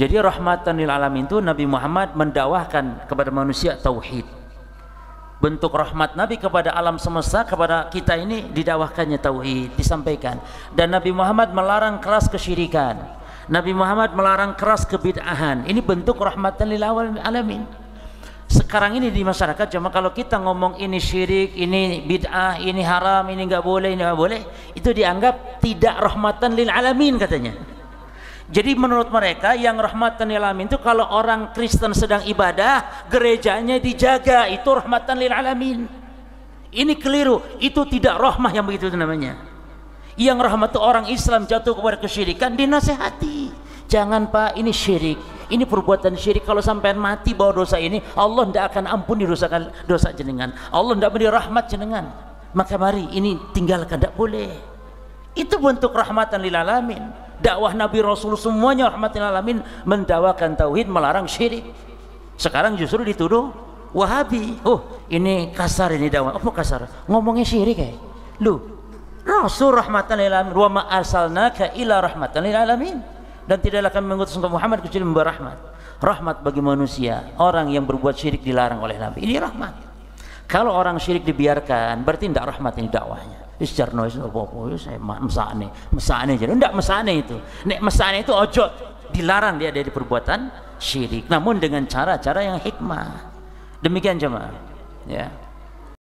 Jadi rahmatan lil alamin itu Nabi Muhammad mendakwahkan kepada manusia tauhid. Bentuk rahmat Nabi kepada alam semesta, kepada kita ini didakwahkannya tauhid, disampaikan. Dan Nabi Muhammad melarang keras kesyirikan. Nabi Muhammad melarang keras kebid'ahan. Ini bentuk rahmatan lil alamin. Sekarang ini di masyarakat cuma kalau kita ngomong ini syirik, ini bid'ah, ini haram, ini enggak boleh, ini enggak boleh, itu dianggap tidak rahmatan lil alamin katanya. Jadi menurut mereka yang rahmatan lil alamin itu kalau orang Kristen sedang ibadah, gerejanya dijaga, itu rahmatan lil alamin. Ini keliru, itu tidak rahmah yang begitu namanya. Yang rahmat itu orang Islam jatuh kepada kesyirikan dinasehati. Jangan Pak, ini syirik, ini perbuatan syirik, kalau sampai mati bawa dosa ini, Allah tidak akan ampuni dosa jenengan, Allah tidak beri rahmat jenengan, maka mari ini tinggalkan, tidak boleh. Itu bentuk rahmatan lil alamin. Dakwah Nabi Rasul semuanya rahmatan lil alamin, mendakwakan tauhid, melarang syirik. Sekarang justru dituduh Wahabi. Oh, ini kasar, ini dakwah. Apa kasar? Ngomongnya syirik ya. Lu, Rasul rahmatan lil alamin, wa ma arsalnaka illa rahmatan lil alamin. Dan tidaklah kami mengutus untuk Muhammad kecuali membawa rahmat. Rahmat bagi manusia. Orang yang berbuat syirik dilarang oleh Nabi. Ini rahmat. Kalau orang syirik dibiarkan, berarti tidak rahmat ini dakwahnya. Isjarno itu apa-apa, saya mesane aja. Enggak mesane itu. Nek mesane itu ojo, dilarang dia dari perbuatan syirik. Namun dengan cara-cara yang hikmah. Demikian jemaah. Ya.